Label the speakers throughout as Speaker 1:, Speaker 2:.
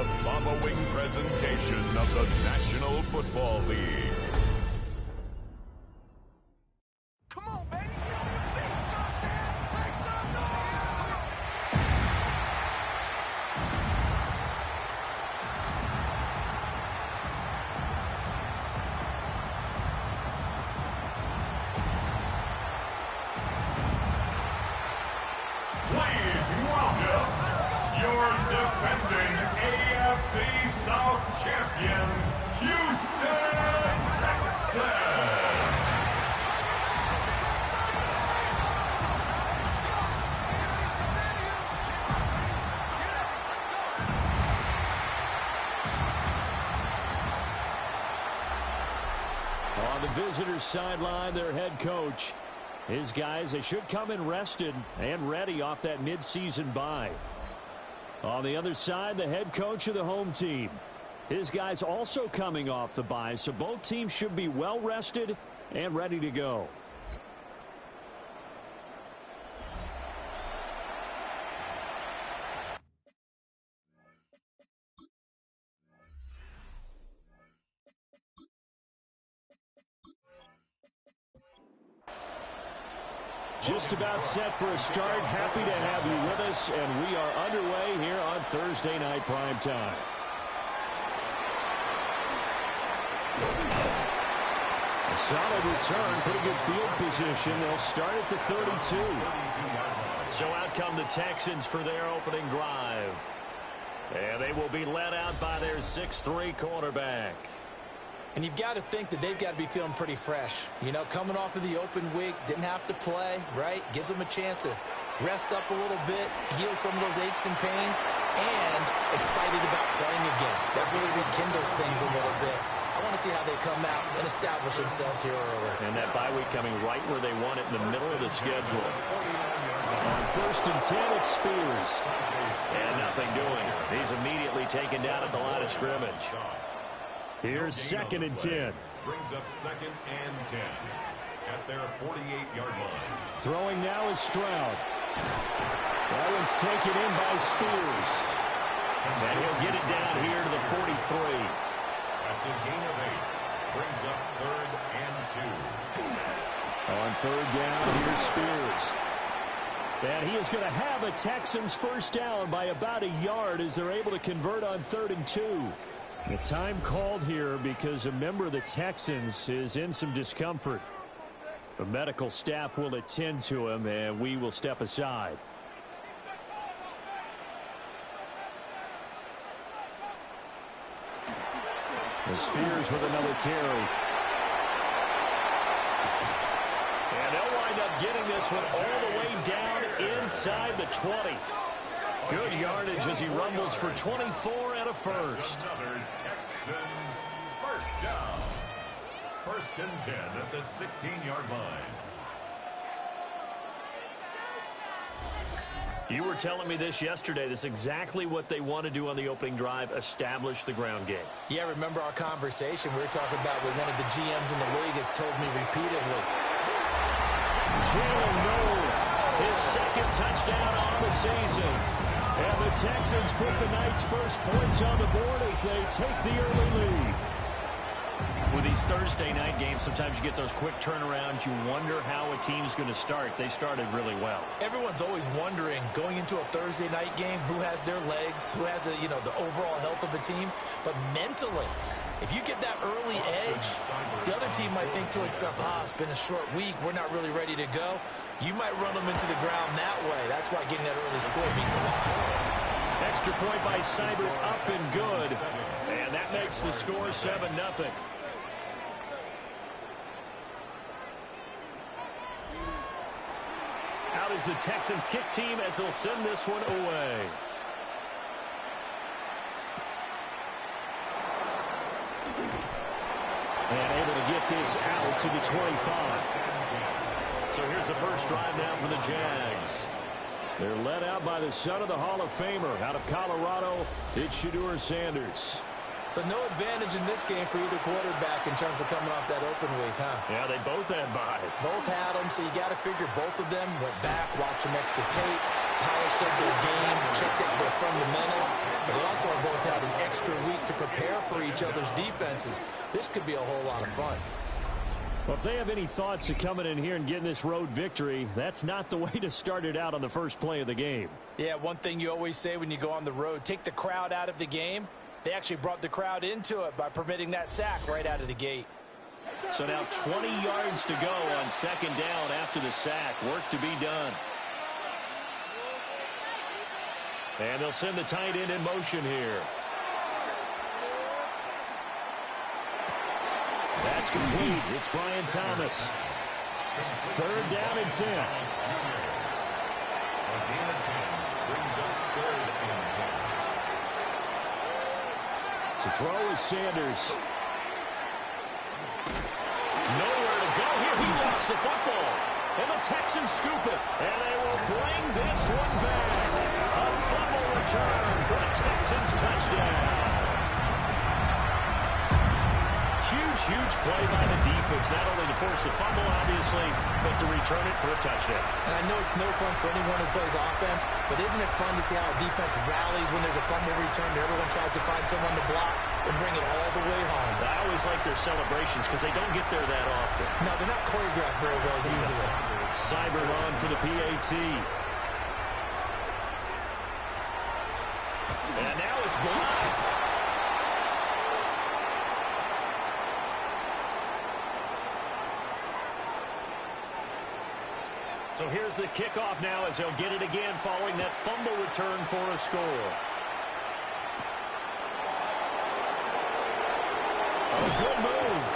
Speaker 1: the following presentation of the National Football League.
Speaker 2: Come on, baby, get on your feet. It's gonna stand. Make some noise.
Speaker 1: Please welcome your defending AFC South champion, Houston Texans.
Speaker 3: On the visitors' sideline, their head coach. His guys, they should come in rested and ready off that midseason bye. On the other side, the head coach of the home team. His guys also coming off the bye, so both teams should be well rested and ready to go. Just about set for a start. Happy to have you with us, and we are underway here on Thursday Night Primetime. A solid return, pretty good field position. They'll start at the 32. So out come the Texans for their opening drive. And they will be led out by their 6'3" quarterback.
Speaker 4: And you've got to think that they've got to be feeling pretty fresh. You know, coming off of the open week, didn't have to play, right? Gives them a chance to rest up a little bit, heal some of those aches and pains, and excited about playing again. That really rekindles things a little bit. I want to see how they come out and establish themselves here early.
Speaker 3: And that bye week coming right where they want it, in the middle of the schedule. On 1st and 10, it's Spears. And nothing doing. He's immediately taken down at the line of scrimmage. Here's 2nd and 10.
Speaker 1: Brings up 2nd and 10 at their 48-yard line.
Speaker 3: Throwing now is Stroud. That one's taken in by Spears. And he'll get it down here to the 43.
Speaker 1: That's a gain of 8. Brings up 3rd and 2.
Speaker 3: On 3rd down, here's Spears. And he is going to have a Texans first down by about a yard as they're able to convert on 3rd and 2. The time called here because a member of the Texans is in some discomfort. The medical staff will attend to him, and we will step aside. The Spears with another carry. And they'll wind up getting this one all the way down inside the 20. Good yardage as he rumbles for 24 and a first.
Speaker 1: Another Texans first down. 1st and 10 at the 16-yard line.
Speaker 3: You were telling me this yesterday. This is exactly what they want to do on the opening drive, establish the ground game.
Speaker 4: Yeah, remember our conversation we were talking about with one of the GMs in the league that's told me repeatedly.
Speaker 3: Jalen Noel, his 2nd touchdown on the season. And the Texans put the night's first points on the board as they take the early lead. With these Thursday night games, sometimes you get those quick turnarounds. You wonder how a team's going to start. They started really well.
Speaker 4: Everyone's always wondering, going into a Thursday night game, who has their legs, who has the overall health of the team. But mentally, if you get that early edge, the other team might think to itself, it's been a short week, we're not really ready to go. You might run them into the ground that way. That's why getting that early score means a lot.
Speaker 3: Extra point by Seibert, up and good. And that makes the score 7-0. Out is the Texans kick team as they'll send this one away. And able to get this out to the 25. So here's the first drive now for the Jags. They're led out by the son of the Hall of Famer out of Colorado. It's Shedeur Sanders.
Speaker 4: So no advantage in this game for either quarterback in terms of coming off that open week, huh?
Speaker 3: Yeah, they both had byes.
Speaker 4: Both had them, so you got to figure both of them went back, watched some extra tape, polished up their game, checked out their fundamentals, but they also have both had an extra week to prepare for each other's defenses. This could be a whole lot of fun.
Speaker 3: Well, if they have any thoughts of coming in here and getting this road victory, that's not the way to start it out on the first play of the game.
Speaker 4: Yeah, one thing you always say when you go on the road, take the crowd out of the game. They actually brought the crowd into it by permitting that sack right out of the gate.
Speaker 3: So now 20 yards to go on second down after the sack. Work to be done. And they'll send the tight end in motion here. That's complete. It's Brian Thomas. Third down and 10. To throw is Sanders. Nowhere to go here. He lost the football. And the Texans scoop it. And they will bring this one back. A fumble return for a Texans touchdown. Huge play by the defense, not only to force the fumble, obviously, but to return it for a touchdown.
Speaker 4: And I know it's no fun for anyone who plays offense, but isn't it fun to see how a defense rallies when there's a fumble return and everyone tries to find someone to block and bring it all the way home?
Speaker 3: I always like their celebrations because they don't get there that often.
Speaker 4: No, they're not choreographed very well usually.
Speaker 3: Cyber on for the PAT. And now it's blocked. So here's the kickoff now as they'll get it again following that fumble return for a score. A good move.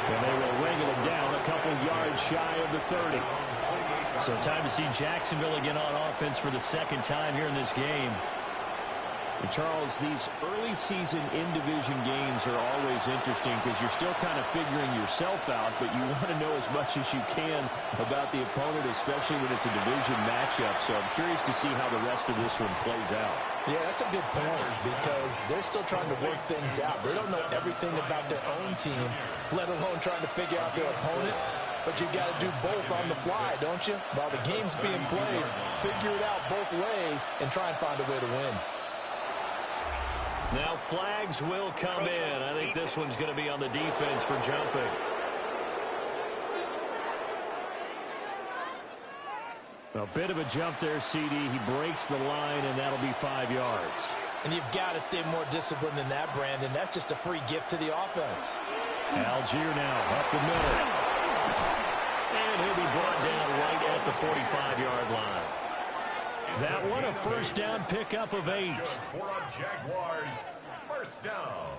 Speaker 3: And they will wrangle him down a couple yards shy of the 30. So time to see Jacksonville again on offense for the second time here in this game. And Charles, these early season in-division games are always interesting because you're still kind of figuring yourself out, but you want to know as much as you can about the opponent, especially when it's a division matchup. So I'm curious to see how the rest of this one plays out.
Speaker 4: Yeah, that's a good point because they're still trying to work things out. They don't know everything about their own team, let alone trying to figure out their opponent. But you got to do both on the fly, don't you? While the game's being played, figure it out both ways and try and find a way to win.
Speaker 3: Now flags will come in. I think this one's going to be on the defense for jumping. A bit of a jump there, CD. He breaks the line, and that'll be 5 yards.
Speaker 4: And you've got to stay more disciplined than that, Brandon. That's just a free gift to the offense.
Speaker 3: Algier now up the middle. And he'll be brought down right at the 45-yard line. That one a first down pickup of 8.
Speaker 1: For a Jaguars first down.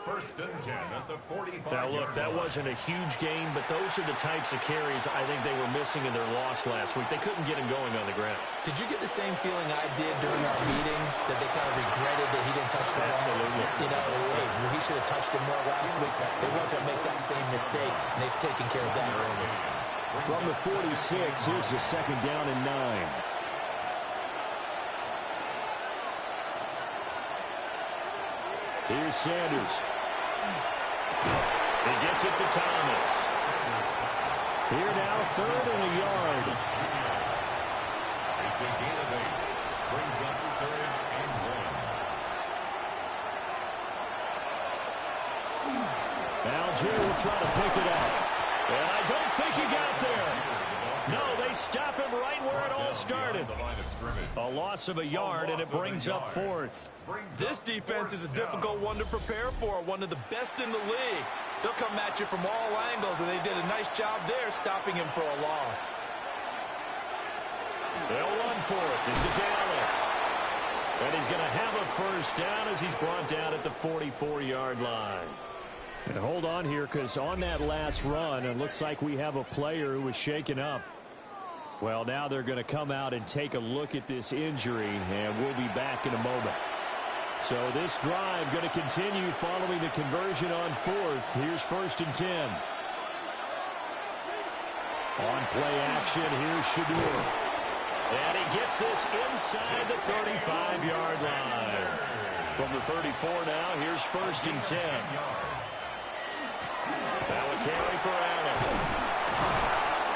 Speaker 1: First and 10 at the 45.
Speaker 3: Now, look, that wasn't a huge gain, but those are the types of carries I think they were missing in their loss last week. They couldn't get him going on the ground.
Speaker 4: Did you get the same feeling I did during our meetings, that they kind of regretted that he didn't touch the ball?
Speaker 3: Absolutely.
Speaker 4: You know, hey, he should have touched him more last week. They weren't going to make that same mistake, and they've taken care of that early.
Speaker 3: From the 46, here's the second down and 9. Here's Sanders. He gets it to Thomas. Here now, third and a yard.
Speaker 1: It's a gain of 8. Brings up third and 1.
Speaker 3: Algier will try to pick it up. And I don't think he got there. No, they stop him right where it all started. A loss of a yard, and it brings up fourth.
Speaker 4: This defense is a difficult one to prepare for, one of the best in the league. They'll come at you from all angles, and they did a nice job there stopping him for a loss.
Speaker 3: They'll run for it. This is Allen. And he's going to have a first down as he's brought down at the 44-yard line. And hold on here, because on that last run, it looks like we have a player who was shaken up. Well, now they're going to come out and take a look at this injury, and we'll be back in a moment. So this drive going to continue following the conversion on fourth. Here's first and 10. On play action, here's Shadur. And he gets this inside the 35-yard line. From the 34 now, here's first and 10. Now a carry for Allen.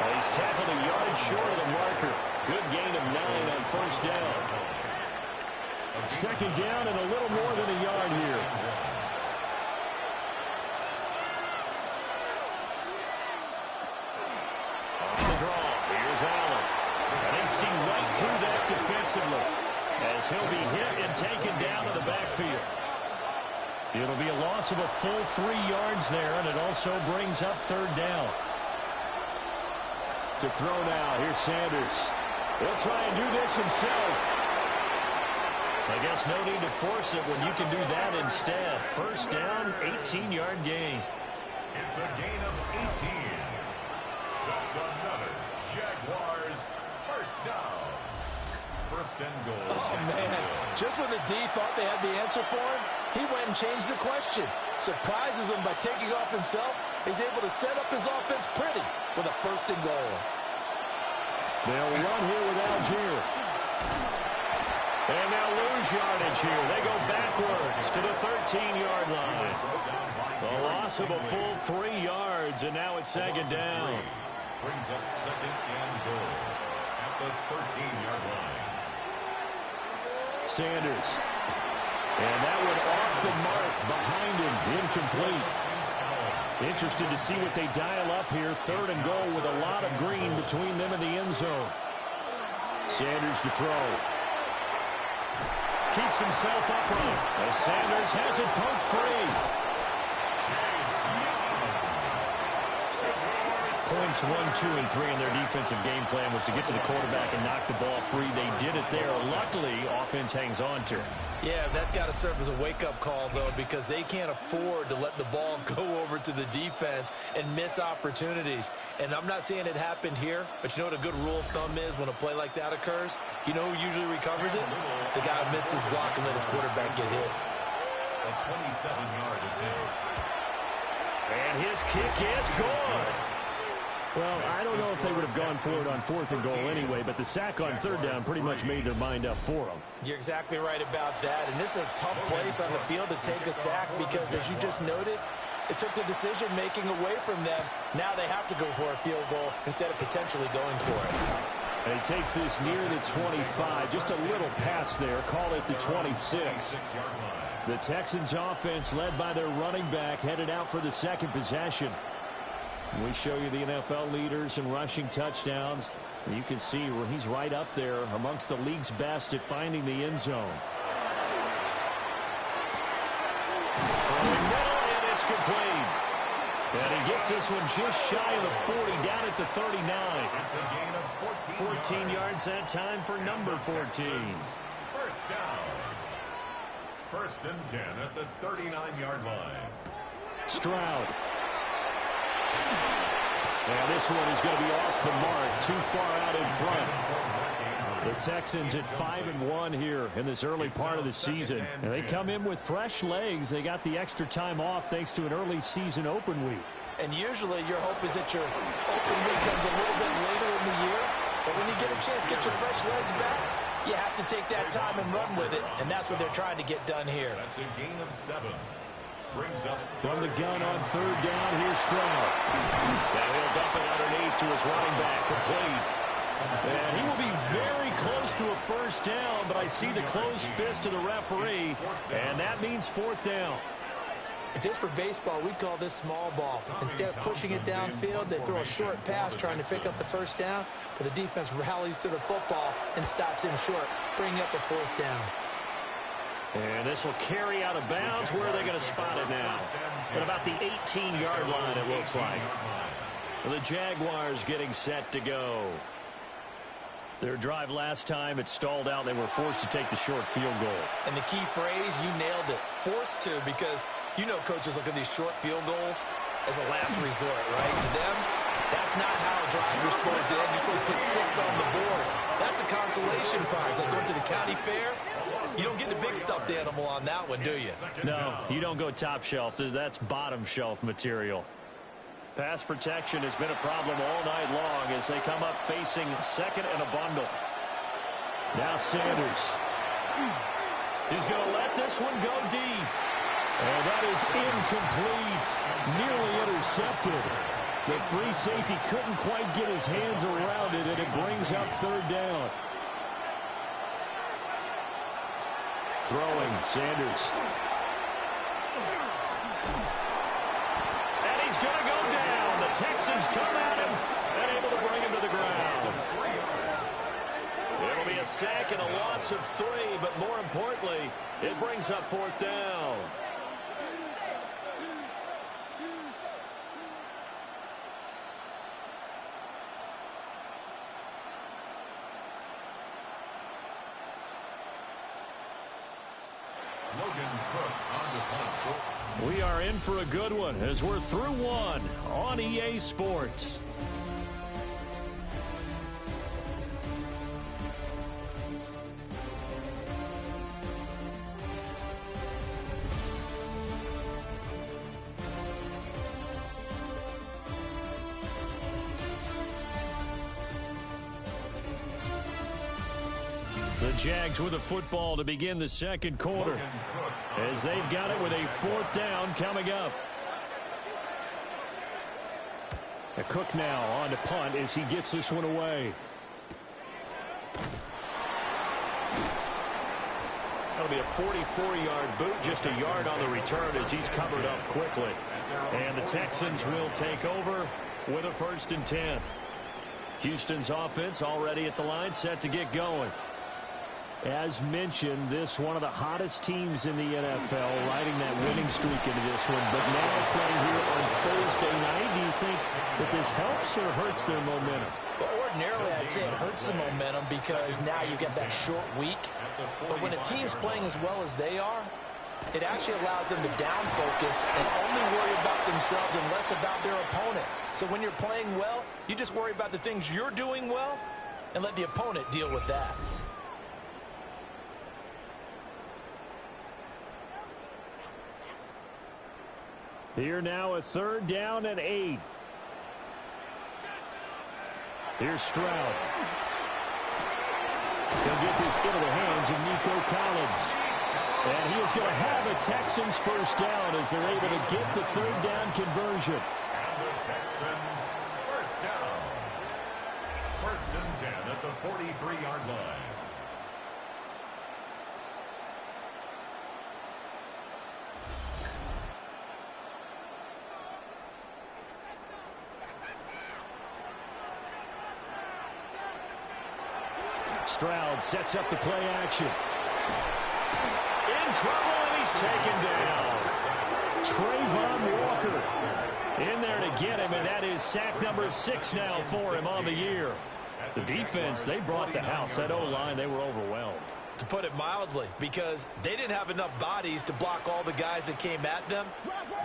Speaker 3: Well, he's tackled a yard short of the marker. Good gain of 9 on first down. Second down and a little more than a yard here. On the draw, here's Allen. And they see right through that defensively as he'll be hit and taken down to the backfield. It'll be a loss of a full 3 yards there, and it also brings up third down. To throw now, here's Sanders. He'll try and do this himself. I guess no need to force it when you can do that instead. First down, 18-yard gain.
Speaker 1: It's a gain of 18. That's another Jaguars first down. First and goal.
Speaker 4: Oh, man. Just when the D thought they had the answer for him, he went and changed the question. Surprises him by taking off himself. He's able to set up his offense pretty with a first and goal.
Speaker 3: They'll run here with Algier. And now lose yardage here. They go backwards to the 13-yard line. A loss of a full 3 yards, and now it's second down.
Speaker 1: Brings up second and goal at the 13-yard line.
Speaker 3: Sanders. And that one off the mark behind him. Incomplete. Interested to see what they dial up here. Third and goal with a lot of green between them and the end zone. Sanders to throw. Keeps himself upright as Sanders has it poked free. Points 1, 2, and 3 in their defensive game plan was to get to the quarterback and knock the ball free. They did it there. Luckily, offense hangs on to it.
Speaker 4: Yeah, that's got to serve as a wake-up call, though, because they can't afford to let the ball go over to the defense and miss opportunities. And I'm not saying it happened here, but you know what a good rule of thumb is when a play like that occurs? You know who usually recovers it? The guy who missed his block and let his quarterback get hit.
Speaker 1: A 27-yard attempt.
Speaker 3: And his kick is good. Well, I don't know if they would have gone for it on fourth and goal anyway, but the sack on third down pretty much made their mind up for them.
Speaker 4: You're exactly right about that, and this is a tough place on the field to take a sack because, as you just noted, it took the decision-making away from them. Now they have to go for a field goal instead of potentially going for it.
Speaker 3: And he takes this near the 25, just a little pass there, call it the 26. The Texans offense led by their running back headed out for the second possession. We show you the NFL leaders in rushing touchdowns. You can see where he's right up there amongst the league's best at finding the end zone. Throwing middle, and it's complete. And he gets this one just shy of the 40, down at the 39.
Speaker 1: It's a gain of
Speaker 3: 14 yards that time for number 14.
Speaker 1: First down. First and 10 at the 39-yard line.
Speaker 3: Stroud. And this one is going to be off the mark, too far out in front. The Texans at 5-1 here in this early part of the season. And they come in with fresh legs. They got the extra time off thanks to an early season open week.
Speaker 4: And usually your hope is that your open week comes a little bit later in the year. But when you get a chance to get your fresh legs back, you have to take that time and run with it. And that's what they're trying to get done here.
Speaker 1: That's a gain of 7. Brings up
Speaker 3: from the gun on third down. Here's Stroud. Now he'll dump it underneath to his running back, complete. And he will be very close to a first down, but I see the closed fist of the referee, and that means fourth down.
Speaker 4: If this were baseball, we'd call this small ball. Instead of pushing it downfield, they throw a short pass trying to pick up the first down, but the defense rallies to the football and stops him short, bringing up a fourth down.
Speaker 3: And this will carry out of bounds. Where are they going to spot it now? At about the 18-yard line, it looks like. The Jaguars getting set to go. Their drive last time, it stalled out. They were forced to take the short field goal.
Speaker 4: And the key phrase, you nailed it, forced to, because you know coaches look at these short field goals as a last resort, right? To them, that's not how drives are supposed to end. You're supposed to put 6 on the board. That's a consolation prize. Like going to the county fair, you don't get the big stuffed animal on that one, do you?
Speaker 3: No, you don't go top shelf. That's bottom shelf material. Pass protection has been a problem all night long as they come up facing second and a bundle. Now Sanders. He's going to let this one go deep. And that is incomplete. Nearly intercepted. The free safety couldn't quite get his hands around it, and it brings up third down. Throwing, Sanders. And he's going to go down. The Texans come at him and able to bring him to the ground. It'll be a sack and a loss of 3, but more importantly, it brings up fourth down. We are in for a good one as we're through one on EA Sports. The Jags with a football to begin the second quarter as they've got it with a fourth down coming up. A Cook now on to punt as he gets this one away. That'll be a 44-yard boot, just a yard on the return as he's covered up quickly. And the Texans will take over with a 1st and 10. Houston's offense already at the line, set to get going. As mentioned, this one of the hottest teams in the NFL, riding that winning streak into this one. But now playing here on Thursday night, do you think that this helps or hurts their momentum?
Speaker 4: Well, ordinarily, I'd say it hurts the momentum because now you get that short week. But when a team's playing as well as they are, it actually allows them to down focus and only worry about themselves and less about their opponent. So when you're playing well, you just worry about the things you're doing well and let the opponent deal with that.
Speaker 3: Here now a 3rd down and 8. Here's Stroud. He'll get this into the hands of Nico Collins. And he is going to have a Texans first down as they're able to get the 3rd down conversion.
Speaker 1: And the Texans first down. 1st and 10 at the 43-yard line.
Speaker 3: Stroud sets up the play action. In trouble, and he's taken down. Trayvon Walker in there to get him, and that is sack number 6 now for him on the year. The defense, they brought the house. That O-line, they were overwhelmed.
Speaker 4: To put it mildly, because they didn't have enough bodies to block all the guys that came at them.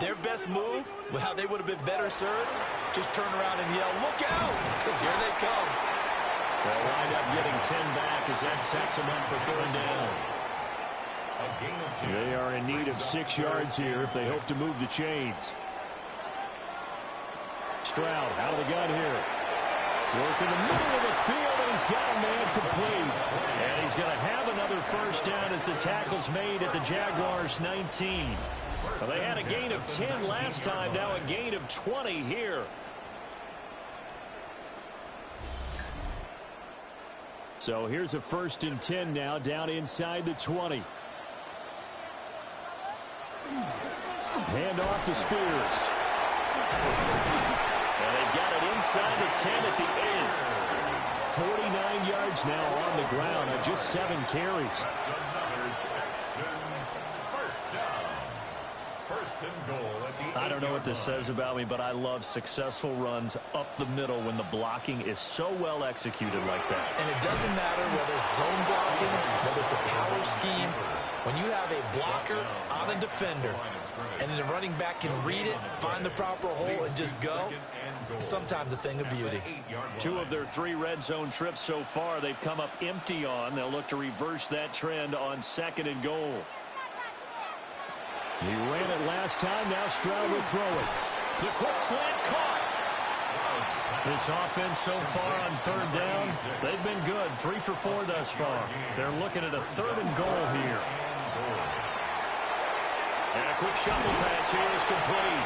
Speaker 4: Their best move, how they would have been better served, just turn around and yell, "Look out!" because here they come.
Speaker 3: They'll wind up getting 10 back as that sets them up for 3rd down. They are in need of 6 yards here if they hope to move the chains. Stroud out of the gun here. Work in the middle of the field, and he's got a man complete. And he's going to have another first down as the tackle's made at the Jaguars' 19. Well, they had a gain of 10 last time, now a gain of 20 here. So here's a 1st and 10 now, down inside the 20. Hand off to Spears. And they've got it inside the 10 at the end. 49 yards now on the ground on just 7 carries.
Speaker 1: That's another Texans first down. 1st and goal at the
Speaker 3: I don't know what this says about me, but I love successful runs up the middle when the blocking is so well executed like that.
Speaker 4: And it doesn't matter whether it's zone blocking, whether it's a power scheme. When you have a blocker on a defender and then the running back can read it, find the proper hole, and just go, sometimes a thing of beauty.
Speaker 3: 2 of their 3 red zone trips so far, they've come up empty on. They'll look to reverse that trend on 2nd and goal. He ran it last time. Now Stroud will throw it. The quick slant caught. This offense so far on 3rd down, they've been good. 3 for 4 thus far. They're looking at a 3rd and goal here. And a quick shovel pass here is complete.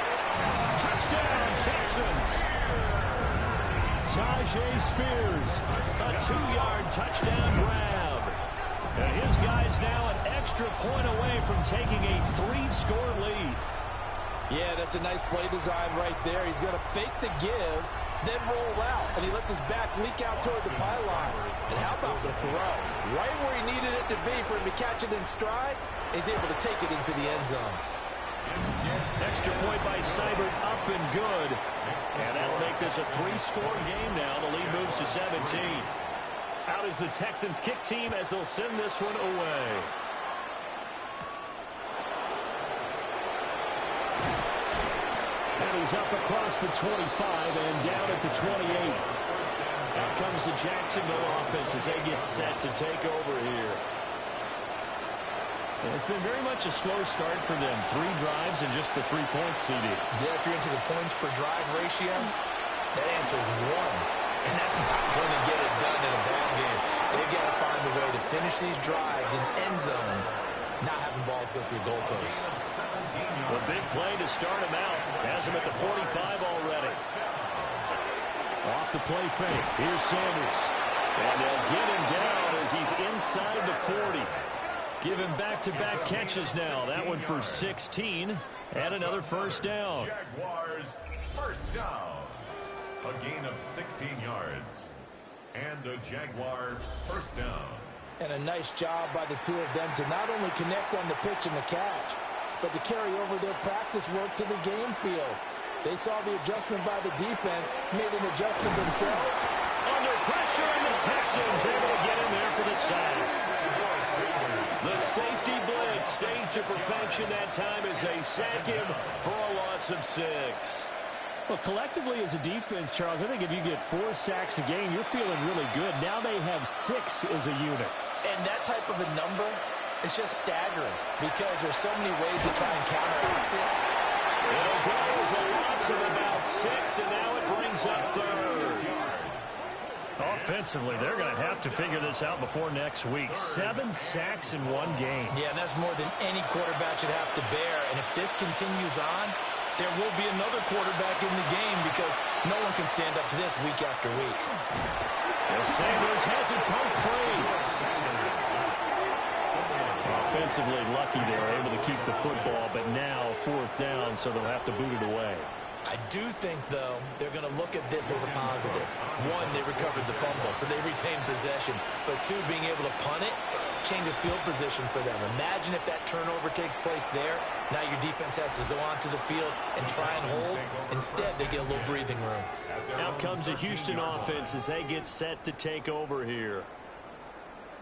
Speaker 3: Touchdown, Texans. Tajay Spears, a 2-yard touchdown grab. And his guy's now an extra point away from taking a 3-score lead.
Speaker 4: Yeah, that's a nice play design right there. He's going to fake the give, then roll out, and he lets his back leak out toward the pylon. And how about the throw? Right where he needed it to be for him to catch it in stride, he's able to take it into the end zone.
Speaker 3: Extra point by Seibert, up and good. And that'll make this a 3-score game now. The lead moves to 17. Out is the Texans kick team as they'll send this one away. And he's up across the 25 and down at the 28. Out comes the Jacksonville offense as they get set to take over here. And it's been very much a slow start for them. 3 drives and just the 3 points seeded.
Speaker 4: Yeah, if you're into the points per drive ratio, that answer is 1. And that's not going to get it done in a ball game. They've got to find a way to finish these drives in end zones, not having balls go through goalposts.
Speaker 3: A big play to start him out. Has him at the 45 already. Off the play fake. Here's Sanders. And they'll get him down as he's inside the 40. Give him back-to-back catches now. That one for 16. And another first down.
Speaker 1: Jaguars first down. A gain of 16 yards. And the Jaguars first down.
Speaker 4: And a nice job by the two of them to not only connect on the pitch and the catch, but to carry over their practice work to the game field. They saw the adjustment by the defense, made an adjustment themselves.
Speaker 3: Under pressure, and the Texans able to get in there for the sack. The safety blitz staged to perfection that time as they sack him for a loss of 6.
Speaker 5: Well, collectively as a defense, Charles, I think if you get 4 sacks a game, you're feeling really good. Now they have 6 as a unit.
Speaker 4: And that type of a number is just staggering because there's so many ways to try and counteract it.
Speaker 3: It'll go as a loss of about 6, and now it brings up 3rd. Offensively, they're going to have to figure this out before next week. 7 sacks in 1 game.
Speaker 4: Yeah, and that's more than any quarterback should have to bear. And if this continues on, there will be another quarterback in the game because no one can stand up to this week after week.
Speaker 3: Well, Sanders has it pumped free. Offensively lucky they were able to keep the football, but now 4th down, so they'll have to boot it away.
Speaker 4: I do think, though, they're going to look at this as a positive. 1, they recovered the fumble, so they retained possession. But 2, being able to punt it changes field position for them. Imagine if that turnover takes place there. Now your defense has to go onto the field and try and hold. Instead, they get a little breathing room.
Speaker 3: Out comes the Houston offense as they get set to take over here.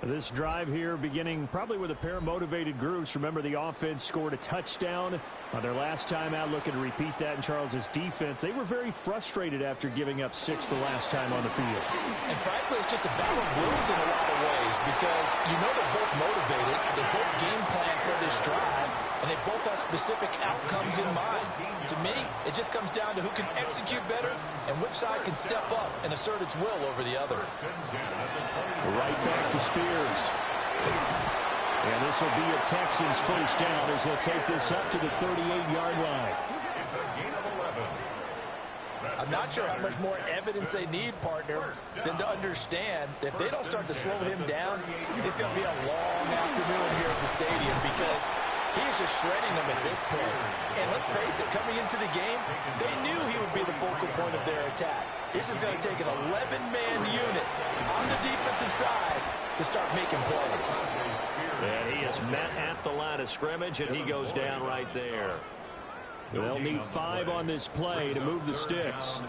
Speaker 5: This drive here beginning probably with a pair of motivated groups. Remember, the offense scored a touchdown on their last time out. Looking to repeat that in Charles's defense. They were very frustrated after giving up 6 the last time on the field.
Speaker 4: And frankly, it's just a battle of wills in a lot of ways because you know they're both motivated. They both game plan for this drive, and they both have specific outcomes in mind. To me, it just comes down to who can execute better and which side can step up and assert its will over the other.
Speaker 3: Right back to Spears. And this will be a Texans first down as they'll take this up to the 38-yard line.
Speaker 1: It's a gain of 11.
Speaker 4: I'm not sure how much more evidence they need, partner, than to understand that if they don't start to slow him down, it's going to be a long afternoon here at the stadium because he is just shredding them at this point. And let's face it, coming into the game, they knew he would be the focal point of their attack. This is going to take an 11-man unit on the defensive side to start making plays.
Speaker 3: And he is met at the line of scrimmage, and he goes down right there. They'll need 5 on this play to move the sticks.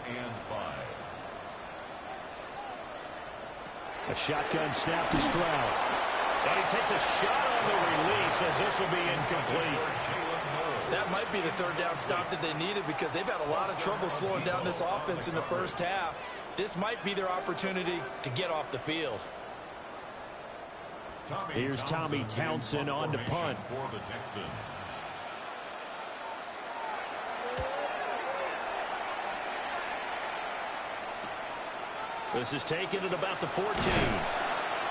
Speaker 3: A shotgun snap to Stroud. And he takes a shot on the release as this will be incomplete.
Speaker 4: That might be the 3rd down stop that they needed because they've had a lot of trouble slowing down this offense in the first half. This might be their opportunity to get off the field.
Speaker 3: Here's Tommy Townsend on to punt.
Speaker 1: For the Texans.
Speaker 3: This is taken at about the 14.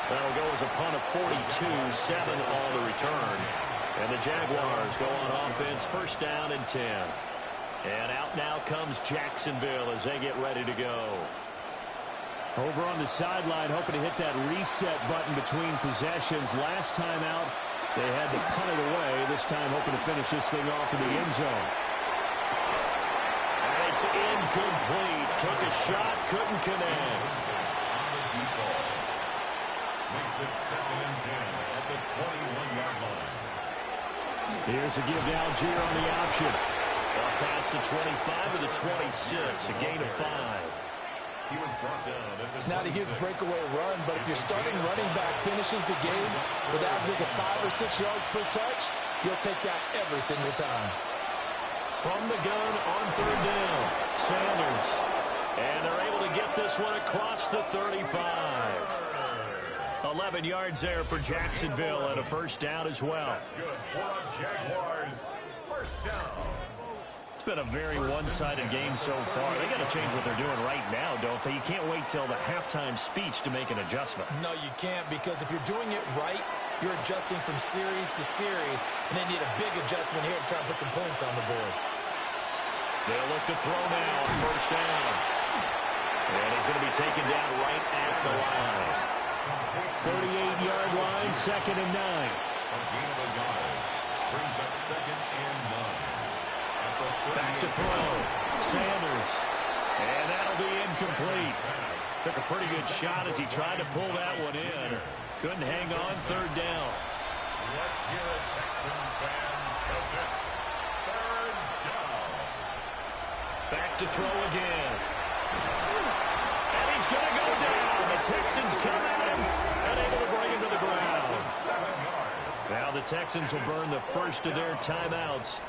Speaker 3: That'll go as a punt of 42, 7 on the return. And the Jaguars go on offense, first down and 10. And out now comes Jacksonville as they get ready to go.
Speaker 5: Over on the sideline, hoping to hit that reset button between possessions. Last time out, they had to punt it away. This time, hoping to finish this thing off in the end zone.
Speaker 3: And it's incomplete. Took a shot, couldn't connect.
Speaker 1: Makes it 2nd and 10 at the 21-yard line.
Speaker 5: Here's a give to Algier on the option.
Speaker 3: Up past the 25 to the 26, a gain of 5.
Speaker 1: He was brought down at the
Speaker 4: It's not a huge
Speaker 1: 26.
Speaker 4: breakaway run, but if your starting running back finishes the game with averages of 5 or 6 yards per touch, you'll take that every single time.
Speaker 3: From the gun on 3rd down, Sanders. And they're able to get this one across the 35. 11 yards there for Jacksonville and a first down as well.
Speaker 1: That's good for a Jaguars first down.
Speaker 3: It's been a very one-sided game so far. They got to change what they're doing right now, don't they? You can't wait till the halftime speech to make an adjustment.
Speaker 4: No, you can't, because if you're doing it right, you're adjusting from series to series, and they need a big adjustment here to try and put some points on the board.
Speaker 3: They'll look to throw now on first down. And he's going to be taken down right at the line.
Speaker 5: 38-yard line, 2nd and 9.
Speaker 1: A gain of a yard. Brings up 2nd and 9.
Speaker 3: Back to throw. Sanders. And that'll be incomplete. Took a pretty good shot as he tried to pull that one in. Couldn't hang on, 3rd down.
Speaker 1: Let's hear it, Texans fans, because it's 3rd down.
Speaker 3: Back to throw again. And he's going to go down. The Texans come in and able to bring him to the ground.
Speaker 1: 7 yards.
Speaker 3: Now the Texans will burn the first of their timeouts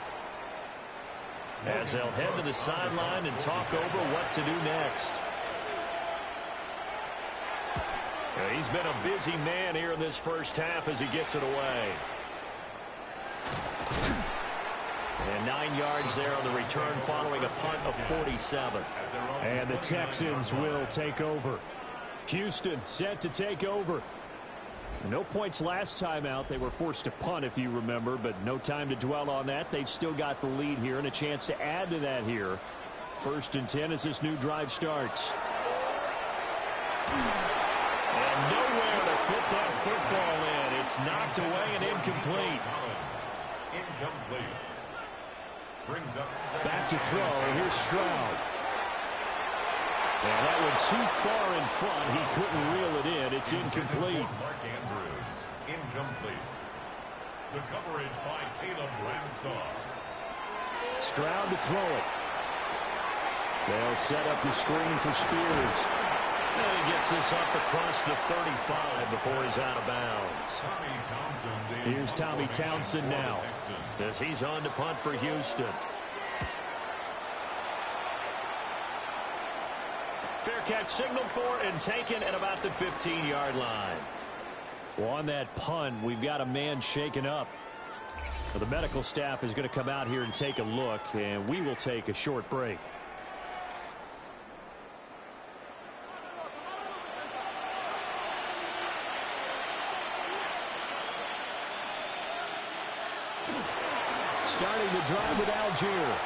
Speaker 3: as they'll head to the sideline and talk over what to do next. He's been a busy man here in this first half as he gets it away. And 9 yards there on the return following a punt of 47.
Speaker 5: And the Texans will take over. Houston set to take over. No points last time out. They were forced to punt, if you remember, but no time to dwell on that. They've still got the lead here and a chance to add to that here. 1st and 10 as this new drive starts.
Speaker 3: And nowhere to fit that football in. It's knocked away and incomplete.
Speaker 1: Incomplete. Brings up 2nd.
Speaker 5: Back to throw. Here's Stroud. And that one too far in front. He couldn't reel it in. It's incomplete.
Speaker 1: Mark Andrews. Incomplete. The coverage by Caleb Ramsaw.
Speaker 5: Stroud to throw it. They'll set up the screen for Spears.
Speaker 3: And he gets this up across the 35 before he's out of bounds.
Speaker 1: Tommy Townsend.
Speaker 5: Here's Tommy Townsend now.
Speaker 3: As he's on to punt for Houston. Fair catch signaled for and taken at about the 15-yard line.
Speaker 5: Well, on that punt, we've got a man shaken up. So the medical staff is going to come out here and take a look, and we will take a short break. Starting the drive with Algier.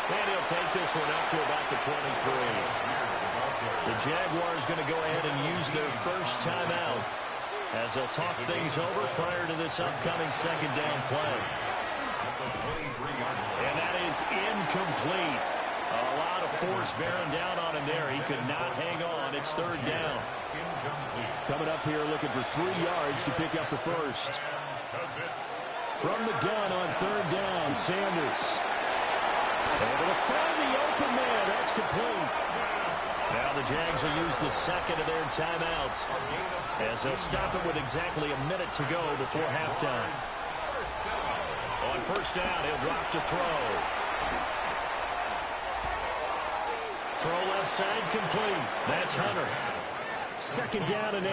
Speaker 3: And he'll take this one up to about the 23. The Jaguars going to go ahead and use their first timeout as they'll talk things over prior to this upcoming 2nd down play. And that is incomplete. A lot of force bearing down on him there. He could not hang on. It's 3rd down.
Speaker 5: Coming up here looking for 3 yards to pick up the first. From the gun on 3rd down, Sanders. Able to find the open man. That's complete.
Speaker 3: Now the Jags will use the second of their timeouts as they'll stop it with exactly a minute to go before halftime. On first down, he'll drop to throw. Throw left side complete. That's Hunter.
Speaker 5: 2nd down and 8.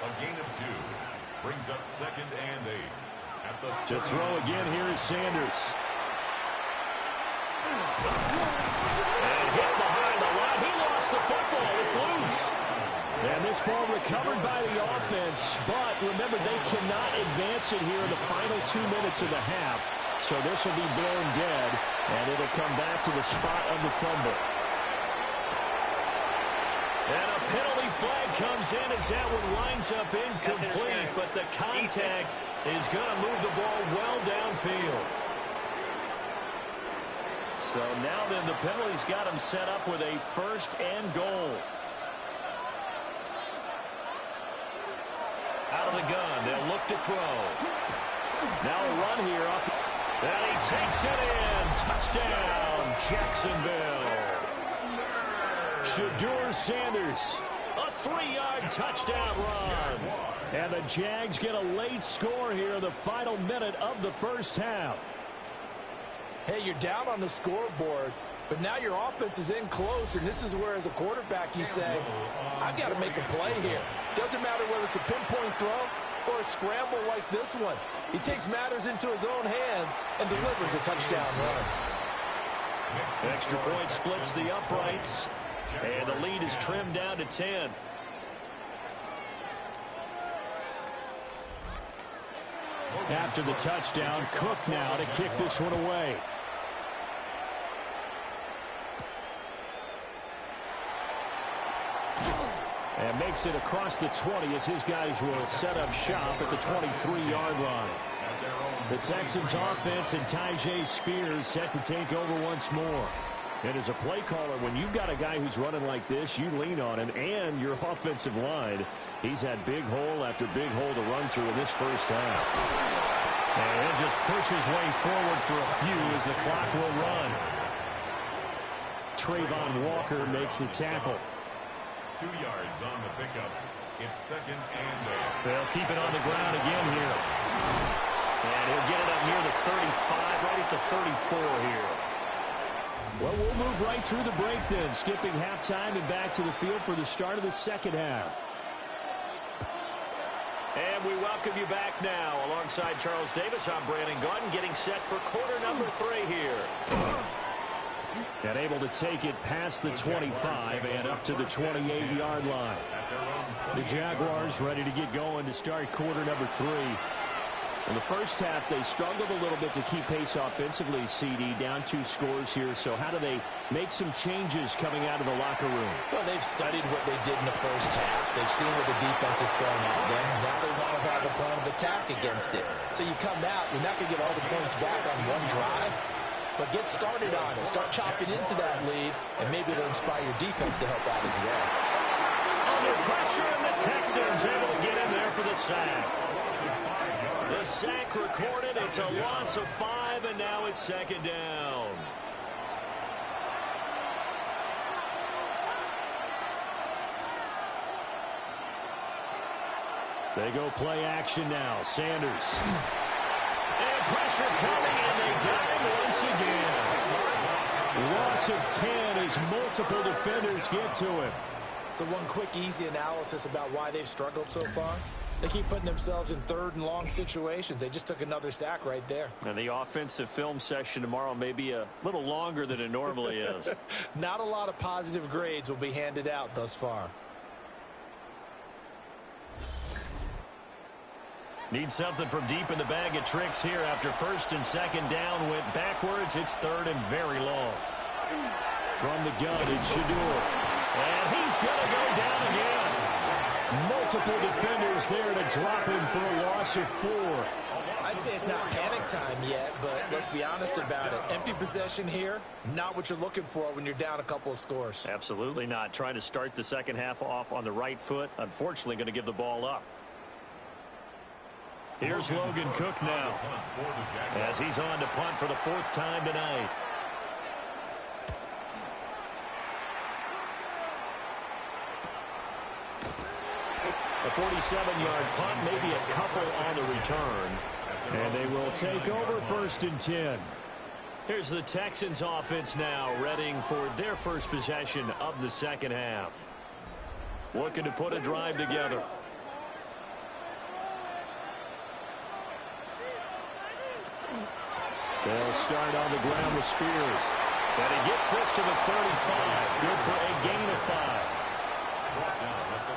Speaker 1: A gain of 2. Brings up 2nd and 8.
Speaker 5: To throw again, here is Sanders.
Speaker 3: And hit behind the line. He lost the football. It's loose. And this ball recovered by the offense, but remember, they cannot advance it here in the final 2 minutes of the half. So this will be blown dead, and it'll come back to the spot of the fumble. And a penalty flag comes in as that one winds up incomplete, but the contact is going to move the ball well downfield. So now then, the penalty's got him set up with a 1st and goal. Out of the gun, they'll look to throw. Now a run here off. And he takes it in. Touchdown, Jacksonville. Shedeur Sanders, a 3-yard touchdown run. And the Jags get a late score here in the final minute of the first half.
Speaker 4: Hey, you're down on the scoreboard, but now your offense is in close, and this is where, as a quarterback, you say, I've got to make a play here. Doesn't matter whether it's a pinpoint throw or a scramble like this one. He takes matters into his own hands and delivers a touchdown run.
Speaker 3: Extra point splits the uprights, and the lead is trimmed down to 10. After the touchdown, Cook now to kick this one away. And makes it across the 20 as his guys will set up shop at the 23-yard line. The Texans offense and Tyjae Spears set to take over once more. And as a play caller, when you've got a guy who's running like this, you lean on him and your offensive line. He's had big hole after big hole to run through in this first half. And he'll just push his way forward for a few as the clock will run. Trayvon Walker makes the tackle.
Speaker 1: 2 yards on the pickup. It's 2nd and goal.
Speaker 3: They'll keep it on the ground again here. And he'll get it up near the 35, right at the 34 here. Well, we'll move right through the break then, skipping halftime and back to the field for the start of the second half. And we welcome you back now. Alongside Charles Davis, I'm Brandon Gaudin, getting set for quarter number 3 here. And able to take it past the 25 and up to the 28-yard line. The Jaguars ready to get going to start quarter number 3. In the first half, they struggled a little bit to keep pace offensively, CD, down 2 scores here. So how do they make some changes coming out of the locker room?
Speaker 4: Well, they've studied what they did in the first half. They've seen what the defense is throwing at them. Now they want to have a plan of attack against it. So you come out, you're not going to get all the points back on one drive, but get started on it. Start chopping into that lead, and maybe it'll inspire your defense to help out as well.
Speaker 3: Under pressure, and the Texans able to get in there for the sack. The sack recorded. It's a loss of 5, and now it's 2nd down. They go play action now. Sanders. And pressure coming, and they got him once again. Loss of 10 as multiple defenders get to him.
Speaker 4: So one quick, easy analysis about why they've struggled so far. They keep putting themselves in 3rd and long situations. They just took another sack right there.
Speaker 3: And the offensive film session tomorrow may be a little longer than it normally is.
Speaker 4: Not a lot of positive grades will be handed out thus far.
Speaker 3: Need something from deep in the bag of tricks here after 1st and 2nd down went backwards. It's 3rd and very long. From the gun, it's Shedeur. And he's going to go down again. Multiple defenders there to drop him for a loss of 4.
Speaker 4: I'd say it's not panic time yet, but let's be honest about it. Empty possession here, not what you're looking for when you're down a couple of scores.
Speaker 3: Absolutely not. Trying to start the second half off on the right foot. Unfortunately, going to give the ball up. Here's Logan Cook now, as he's on to punt for the 4th time tonight. A 47-yard punt, maybe a couple on the return. And they will take over 1st and 10. Here's the Texans offense now, readying for their first possession of the second half. Looking to put a drive together. They'll start on the ground with Spears. And he gets this to the 35. Good for a gain of 5.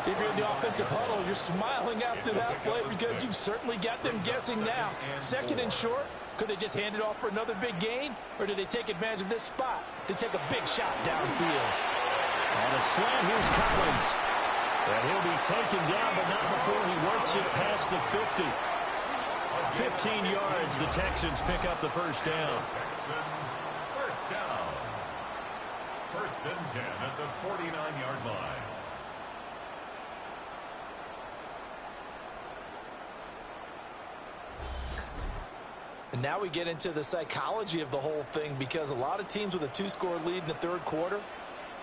Speaker 4: If you're in the offensive huddle, you're smiling after that play because you've certainly got them guessing now. Second and short, could they just hand it off for another big gain? Or did they take advantage of this spot to take a big shot downfield?
Speaker 3: On a slant, here's Collins. And he'll be taken down, but not before he works it past the 50. 15 yards, the Texans pick up the first down.
Speaker 1: Texans, first down. First and 10 at the 49-yard line.
Speaker 4: And now we get into the psychology of the whole thing, because a lot of teams with a 2-score lead in the third quarter,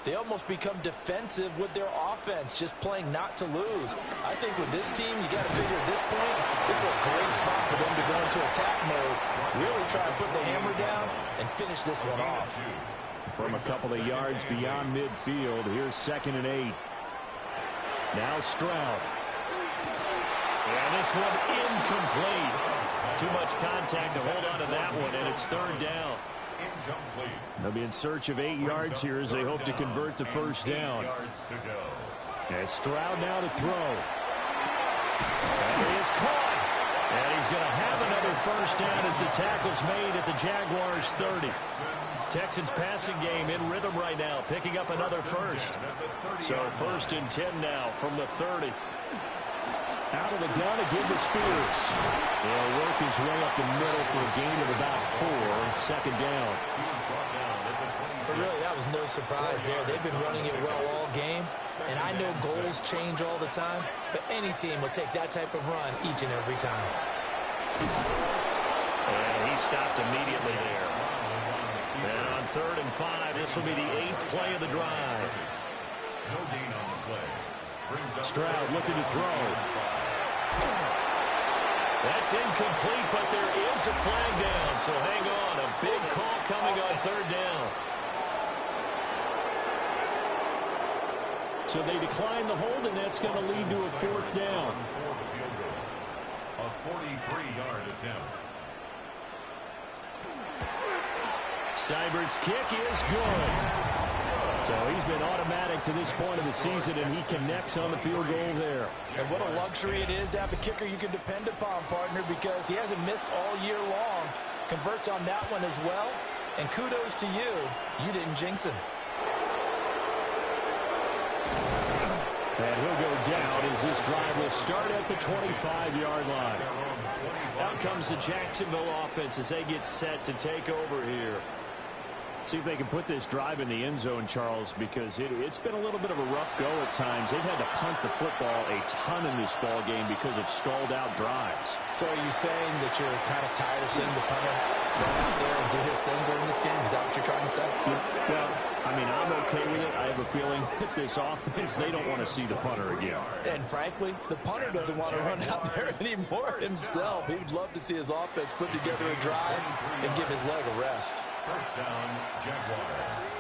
Speaker 4: they almost become defensive with their offense, just playing not to lose. I think with this team, you got to figure at this point, this is a great spot for them to go into attack mode, really try to put the hammer down and finish this one off.
Speaker 5: From a couple of yards beyond midfield, here's 2nd and 8. Now Stroud.
Speaker 3: And this one incomplete. Too much contact to hold on to that one, and it's third down.
Speaker 1: Incomplete.
Speaker 5: They'll be in search of 8 yards here as they hope to convert the first down. As Stroud now to throw. And he is caught. And he's going to have another first down as the tackle's made at the Jaguars 30. Texans passing game in rhythm right now, picking up another first. So 1st and 10 now from the 30. Out of the gun again to Spears. He'll work his way up the middle for a gain of about 4. 2nd down.
Speaker 4: But really, that was no surprise there. They've been running it well all game. And I know goals change all the time, but any team will take that type of run each and every time.
Speaker 3: And he stopped immediately there. And on 3rd and 5, this will be the 8th play of the drive.
Speaker 1: No gain on the play.
Speaker 3: Stroud looking to throw. That's incomplete, but there is a flag down, so hang on. A big call coming on 3rd down. So they decline the hold, and that's going to lead to a 4th down.
Speaker 1: A 43-yard attempt.
Speaker 3: Seibert's kick is good. So he's been automatic to this point of the season, and he connects on the field goal there.
Speaker 4: And what a luxury it is to have a kicker you can depend upon, partner, because he hasn't missed all year long. Converts on that one as well. And kudos to you. You didn't jinx him.
Speaker 3: And he'll go down as this drive will start at the 25-yard line. Out comes the Jacksonville offense as they get set to take over here.
Speaker 5: See if they can put this drive in the end zone, Charles, because it's been a little bit of a rough go at times. They've had to punt the football a ton in this ball game because of stalled-out drives.
Speaker 4: So are you saying that you're kind of tired of seeing the punter run out there and do his thing during this game? Is that what you're trying to say?
Speaker 5: Yeah, well, I mean, I'm okay with it. I have a feeling that this offense, they don't want to see the punter again.
Speaker 4: And frankly, the punter doesn't want to run out there anymore himself. He would love to see his offense put together a drive and give his leg a rest.
Speaker 1: First down, Jaguars.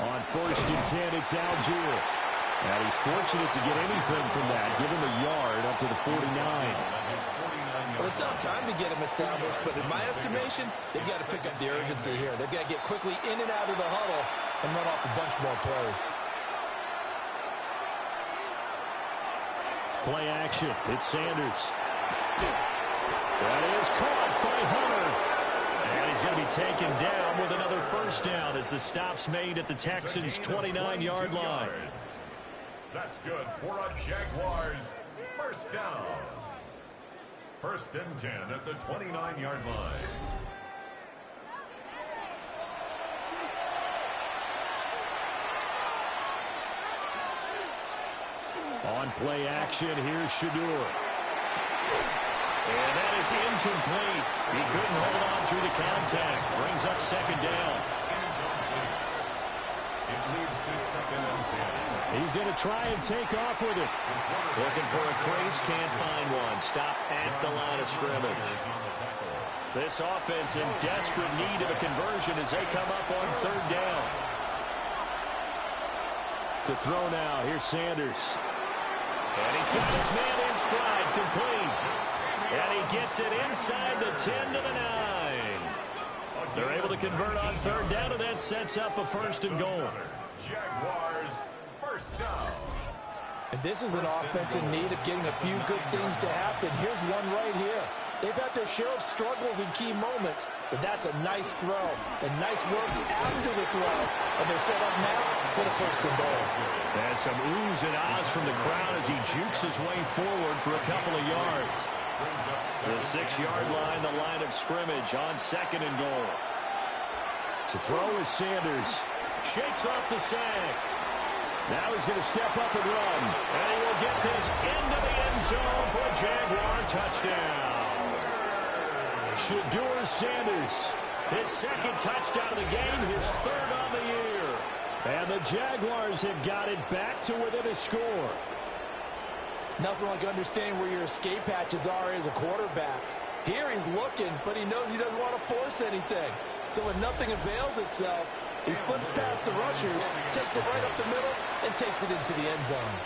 Speaker 5: On 1st and 10, it's Algier. And he's fortunate to get anything from that, give him a yard up to the 49.
Speaker 4: Well, they still have time to get him established, but in my estimation, they've got to pick up the urgency here. They've got to get quickly in and out of the huddle and run off a bunch more plays.
Speaker 5: Play action. It's Sanders. That is caught by Hunter.
Speaker 3: And he's going to be taken down with another first down as the stop's made at the Texans' 29-yard line.
Speaker 1: That's good for a Jaguars first down. 1st and 10 at the 29-yard line.
Speaker 5: On play action, here's Shadur.
Speaker 3: And that is incomplete. He couldn't hold on through the contact. Brings up 2nd down.
Speaker 1: It leads to 2nd and 10.
Speaker 5: He's going to try and take off with it.
Speaker 3: Looking for a crease, can't find one. Stopped at the line of scrimmage. This offense in desperate need of a conversion as they come up on 3rd down.
Speaker 5: To throw now, here's Sanders.
Speaker 3: And he's got his man in stride, complete. And he gets it inside the 10 to the 9. They're able to convert on 3rd down, and that sets up a 1st and goal.
Speaker 1: Jaguars first down.
Speaker 4: And this is an offense in need of getting a few good things to happen. Here's one right here. They've had their share of struggles in key moments, but that's a nice throw. And nice work after the throw. And they're set up now for the first and goal.
Speaker 3: And some oohs and ahs from the crowd as he jukes his way forward for a couple of yards. The 6-yard line, the line of scrimmage on second and goal. To throw is Sanders. Shakes off the sack. Now he's going to step up and run. And he will get this into the end zone for a Jaguar touchdown. Shadur Sanders, his second touchdown of the game, his third on the year. And the Jaguars have got it back to within a score.
Speaker 4: Nothing like understanding where your escape hatches are as a quarterback. Here he's looking, but he knows he doesn't want to force anything. So when nothing avails itself, he slips past the rushers, takes it right up the middle, and takes it into the end zone.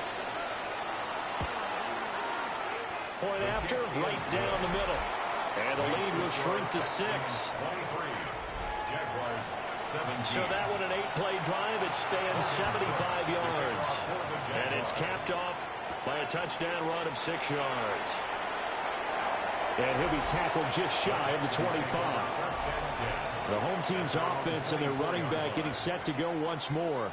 Speaker 3: Point after, right down the middle. And the lead will shrink to 6.
Speaker 1: 23. Jaguars 17.
Speaker 3: So that one an 8-play drive. It spans 75 yards. And it's capped off by a touchdown run of 6 yards. And he'll be tackled just shy of the 25. The home team's offense and their running back getting set to go once more.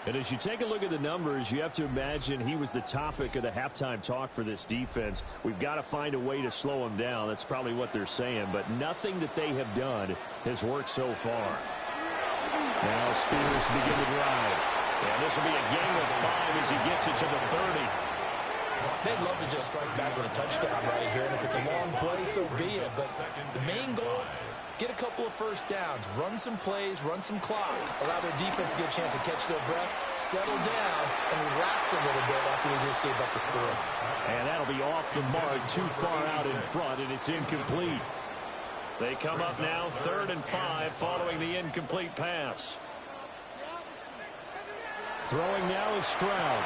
Speaker 3: And as you take a look at the numbers, you have to imagine he was the topic of the halftime talk for this defense. We've got to find a way to slow him down. That's probably what they're saying. But nothing that they have done has worked so far. Now Spears begin the drive. And this will be a gain of 5 as he gets it to the 30.
Speaker 4: They'd love to just strike back with a touchdown right here. And if it's a long play, so be it. But the main goal, get a couple of first downs, run some plays, run some clock, allow their defense to get a chance to catch their breath, settle down, and relax a little bit after they just gave up the score.
Speaker 3: And that'll be off the mark, too far out in front, and it's incomplete. They come up now 3rd and 5 following the incomplete pass. Throwing now is Stroud.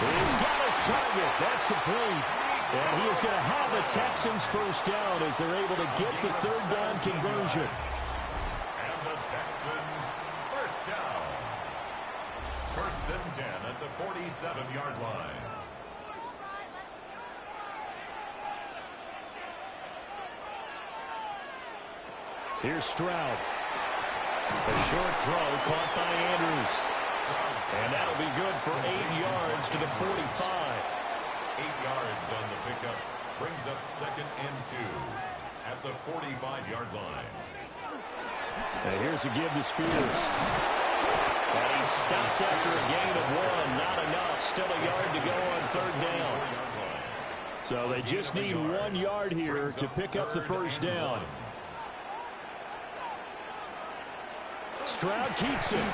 Speaker 3: He's got his target. That's complete. And he is going to have the Texans first down as they're able to get the 3rd down conversion.
Speaker 1: And the Texans first down. 1st and 10 at the 47-yard line.
Speaker 3: Here's Stroud. A short throw caught by Andrews. And that'll be good for 8 yards to the 45.
Speaker 1: 8 yards on the pickup. Brings up 2nd and 2 at the 45-yard line.
Speaker 3: And here's a give to Spears. And he stopped after a gain of 1. Not enough. Still a yard to go on 3rd down. So they just need 1 yard here to pick up the first down. Stroud keeps it.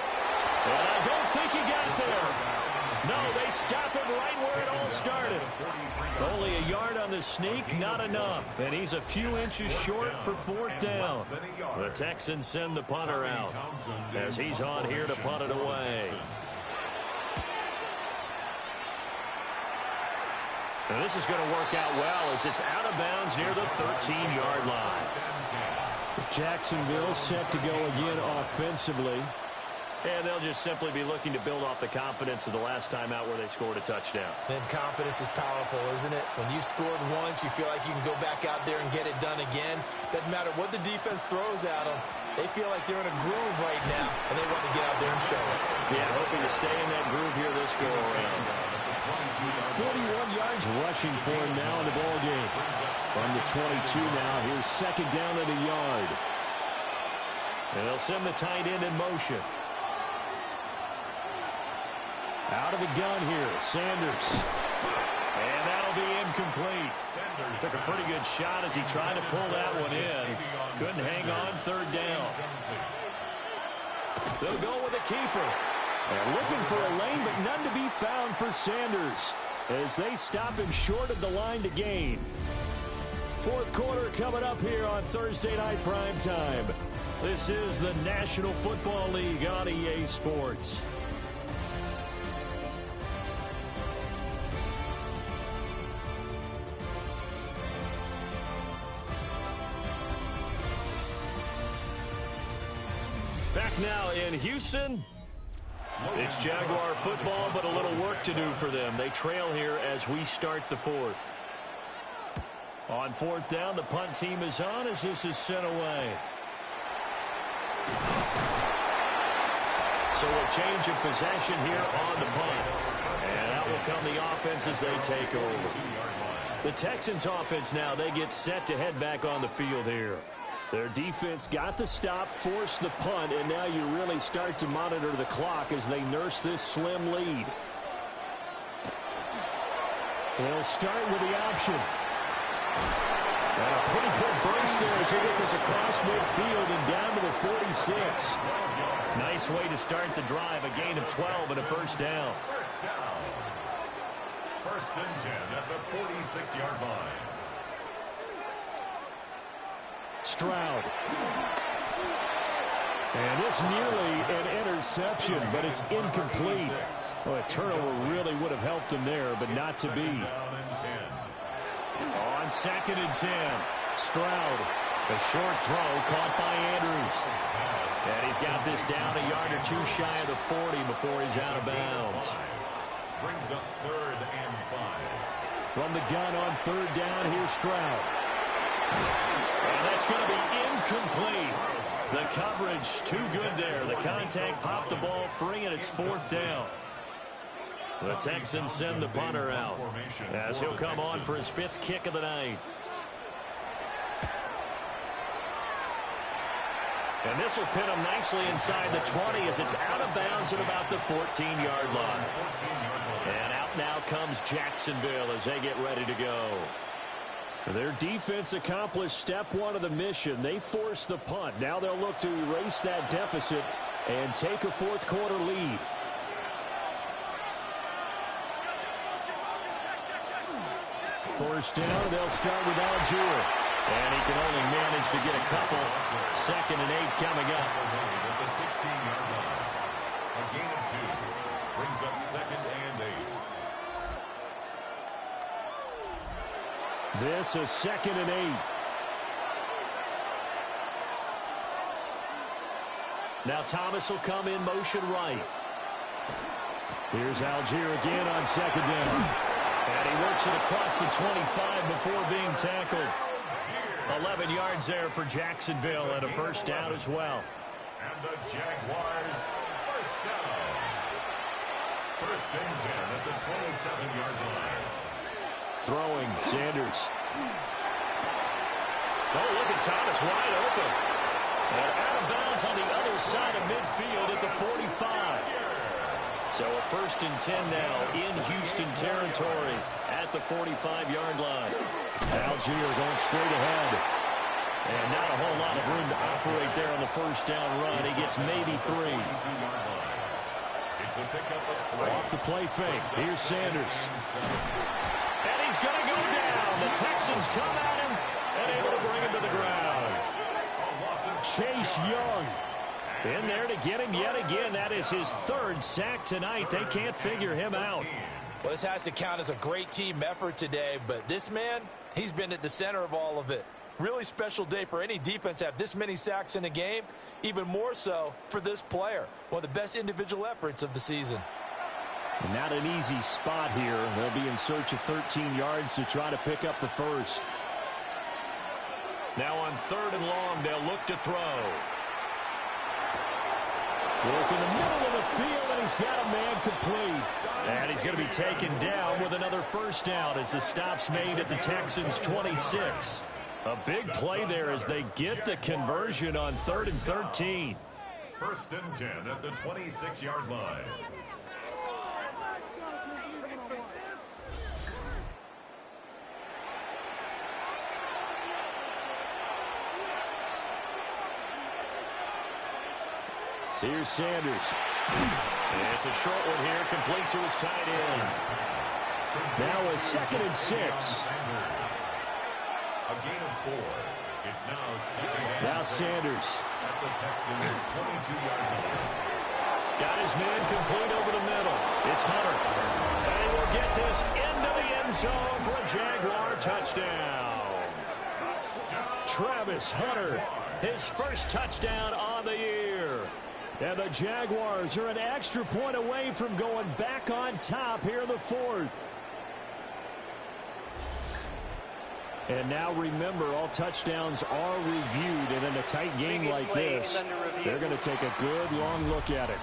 Speaker 3: And I don't think he got there. No, they stop him right where it all started. Only a yard on the sneak, not enough. And he's a few inches short for 4th down. The Texans send the punter out as he's on here to punt it away. And this is going to work out well as it's out of bounds near the 13-yard line.
Speaker 5: Jacksonville set to go again offensively.
Speaker 3: And they'll just simply be looking to build off the confidence of the last time out where they scored a touchdown.
Speaker 4: Then confidence is powerful, isn't it? When you scored once, you feel like you can go back out there and get it done again. Doesn't matter what the defense throws at them. They feel like they're in a groove right now, and they want to get out there and show it.
Speaker 3: Yeah, hoping to stay in that groove here this go-around.
Speaker 5: 41 yards rushing for him now in the ball game. From the 22 now, here's 2nd down at a yard.
Speaker 3: And they'll send the tight end in motion.
Speaker 5: Out of the gun here, Sanders.
Speaker 3: And that'll be incomplete. Took a pretty good shot as he tried to pull that one in. Couldn't hang on 3rd down. They'll go with a keeper.
Speaker 5: And looking for a lane, but none to be found for Sanders as they stop him short of the line to gain. 4th quarter coming up here on Thursday Night Primetime. This is the National Football League on EA Sports.
Speaker 3: Back now in Houston. It's Jaguar football, but a little work to do for them. They trail here as we start the fourth. On fourth down, the punt team is on as this is sent away. So a change of possession here on the punt. And out will come the offense as they take over. The Texans offense now, they get set to head back on the field here. Their defense got the stop, forced the punt, and now you really start to monitor the clock as they nurse this slim lead. They'll start with the option. And a pretty good burst there as they get this across midfield and down to the 46. Nice way to start the drive, a gain of 12 and a first down.
Speaker 1: First down. First and 10 at the 46-yard line.
Speaker 3: Stroud. And this nearly an interception, but it's incomplete. Well, a turnover really would have helped him there, but not to be. On second and 10, Stroud. A short throw caught by Andrews. And he's got this down a yard or two shy of the 40 before he's out of bounds.
Speaker 1: Brings up third and 5.
Speaker 3: From the gun on third down, here's Stroud. And that's going to be incomplete. The coverage too good there. The contact popped the ball free, and it's fourth down. The Texans send the punter out as he'll come on for his fifth kick of the night. And this will pin him nicely inside the 20 as it's out of bounds at about the 14-yard line. And out now comes Jacksonville as they get ready to go. Their defense accomplished step one of the mission. They forced the punt. Now they'll look to erase that deficit and take a fourth quarter lead. First down, they'll start with Algier. And he can only manage to get a couple. Second and 8 coming up.
Speaker 1: At the 16-yard line. A gain of 2. Brings up second and 8.
Speaker 3: This is second and 8. Now Thomas will come in motion right. Here's Algier again on second down. And he works it across the 25 before being tackled. 11 yards there for Jacksonville and a first down as well.
Speaker 1: And the Jaguars first down. First and 10 at the 27-yard line.
Speaker 3: Throwing, Sanders. Oh, look at Thomas wide open. And out of bounds on the other side of midfield at the 45. So a first and 10 now in Houston territory at the 45-yard line. Algier going straight ahead. And not a whole lot of room to operate there on the first down run. He gets maybe 3.
Speaker 1: It's a pickup of 3.
Speaker 3: Off the play fake. Here's Sanders. And he's going to go down. The Texans come at him and able to bring him to the ground. Chase Young in there to get him yet again. That is his third sack tonight. They can't figure him out.
Speaker 4: Well, this has to count as a great team effort today, but this man, he's been at the center of all of it. Really special day for any defense to have this many sacks in a game, even more so for this player. One of the best individual efforts of the season.
Speaker 3: And not an easy spot here. They'll be in search of 13 yards to try to pick up the first. Now on third and long, they'll look to throw. Work in the middle of the field, and he's got a man complete. And he's going to be taken down with another first down as the stop's made at the Texans' 26. A big play there as they get the conversion on third and 13.
Speaker 1: First and 10 at the 26-yard line.
Speaker 3: Here's Sanders. And it's a short one here, complete to his tight end. Now a second and 6.
Speaker 1: A gain of 4. It's now second and 6.
Speaker 3: Now Sanders.
Speaker 1: At the Texans' 22-yard line.
Speaker 3: Got his man complete over the middle. It's Hunter. And he will get this into the end zone for a Jaguar touchdown. Travis Hunter, his first touchdown on the year. And the Jaguars are an extra point away from going back on top here in the fourth. And now remember, all touchdowns are reviewed. And in a tight game like this, they're going to take a good long look at it.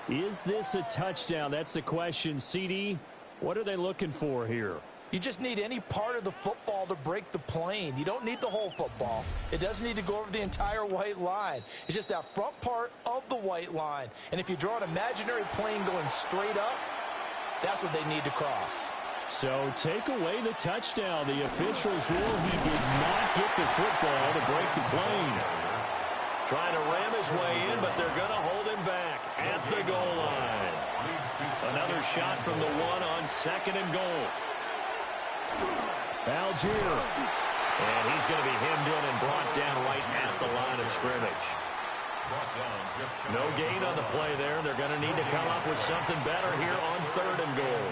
Speaker 3: Is this a touchdown? That's the question. CD, what are they looking for here?
Speaker 4: You just need any part of the football to break the plane. You don't need the whole football. It doesn't need to go over the entire white line. It's just that front part of the white line. And if you draw an imaginary plane going straight up, that's what they need to cross.
Speaker 3: So take away the touchdown. The officials rule he did not get the football to break the plane. Trying to ram his way in, but they're going to hold him back at the goal line. Another shot from the one on 2nd and goal. Algier. And he's going to be hemmed in and brought down right at the line of scrimmage. No gain on the play there. They're going to need to come up with something better here on 3rd and goal.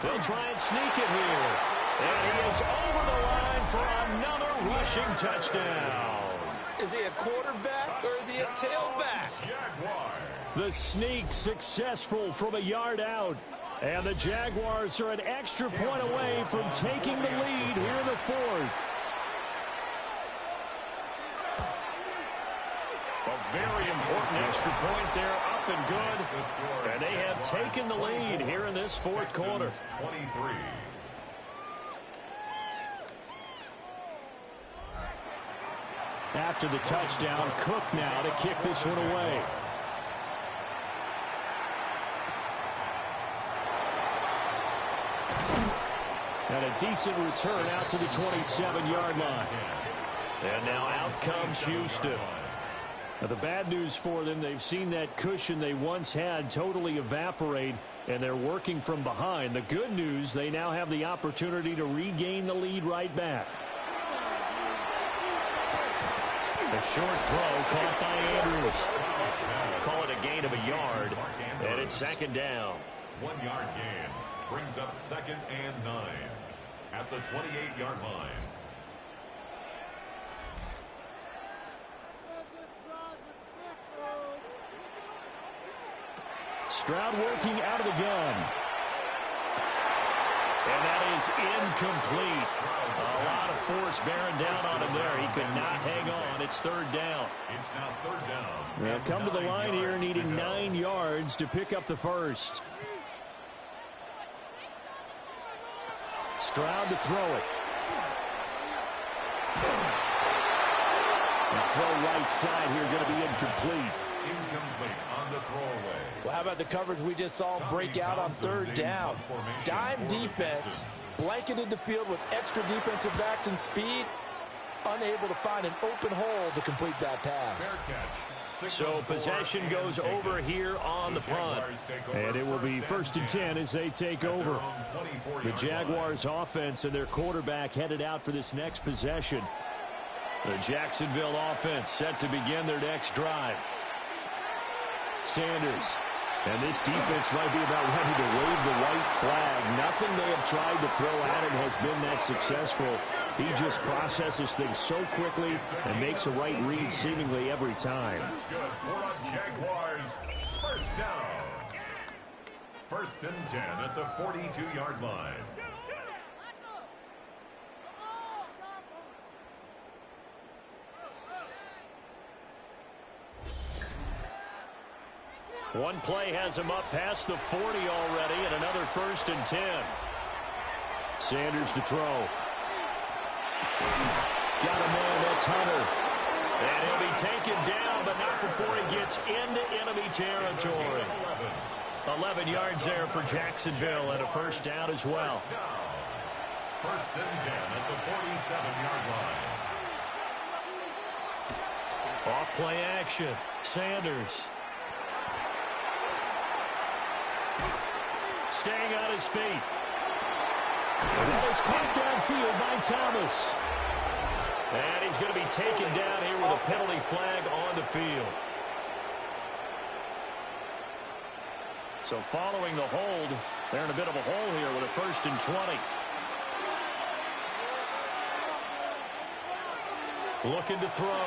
Speaker 3: They'll try and sneak it here. And he is over the line for another rushing touchdown.
Speaker 4: Is he a quarterback or is he a tailback?
Speaker 3: The sneak successful from a yard out. And the Jaguars are an extra point away from taking the lead here in the fourth. A very important extra point there, up and good. And they have taken the lead here in this fourth quarter.
Speaker 1: 23.
Speaker 3: After the touchdown, Cook now to kick this one away. And a decent return out to the 27-yard line. And now out comes Houston. Now the bad news for them, they've seen that cushion they once had totally evaporate, and they're working from behind. The good news, they now have the opportunity to regain the lead right back. A short throw caught by Andrews. Call it a gain of a yard, and it's 2nd down.
Speaker 1: 1 yard gain brings up 2nd and 9 at the 28-yard line.
Speaker 3: Stroud working out of the gun. And that is incomplete. A lot of force bearing down on him there. He could not hang on. It's 3rd down.
Speaker 1: It's now 3rd down.
Speaker 3: They'll come to the line here needing 9 yards to pick up the first. Stroud to throw it. The throw right side here going to be incomplete.
Speaker 1: Incomplete on the throwaway.
Speaker 4: Well, how about the coverage we just saw break out on 3rd down? Dime defense, blanketed the field with extra defensive backs and speed, unable to find an open hole to complete that pass.
Speaker 3: So possession goes over here on the punt. And it will be 1st and 10 as they take over. The Jaguars offense and their quarterback headed out for this next possession. The Jacksonville offense set to begin their next drive. Sanders. And this defense might be about ready to wave the white flag. Nothing they have tried to throw at him has been that successful. He just processes things so quickly and makes a right read seemingly every time.
Speaker 1: Good for the Jaguars. 1st down. 1st and 10 at the 42-yard line.
Speaker 3: One play has him up past the 40 already, and another 1st and 10. Sanders to throw. Got a man, that's Hunter. And he'll be taken down, but not before he gets into enemy territory. 11 yards there for Jacksonville, and a 1st down as well.
Speaker 1: 1st and 10 at the 47-yard line.
Speaker 3: Off play action. Sanders. Staying on his feet. And that is caught downfield by Thomas. And he's going to be taken down here with a penalty flag on the field. So following the hold, they're in a bit of a hole here with a 1st and 20. Looking to throw.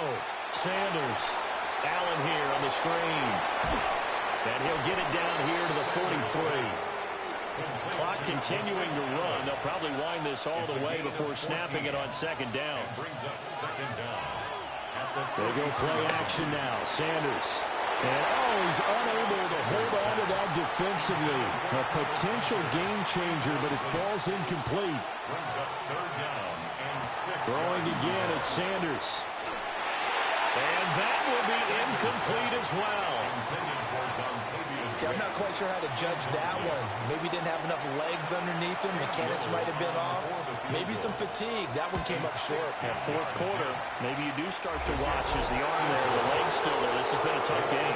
Speaker 3: Sanders. Allen here on the screen. And he'll get it down here to the 43. Clock continuing to run. They'll probably wind this all the way before snapping it on second down. They go play action now. Sanders. And he's unable to hold on to that defensively. A potential game changer, but it falls incomplete. Throwing again at Sanders. And that will be incomplete as well.
Speaker 4: See, I'm not quite sure how to judge that one. Maybe didn't have enough legs underneath him. Mechanics might have been off. Maybe some fatigue. That one came up short.
Speaker 3: At fourth quarter, maybe you do start to watch as the arm there, the leg's still there. This has been a tough game.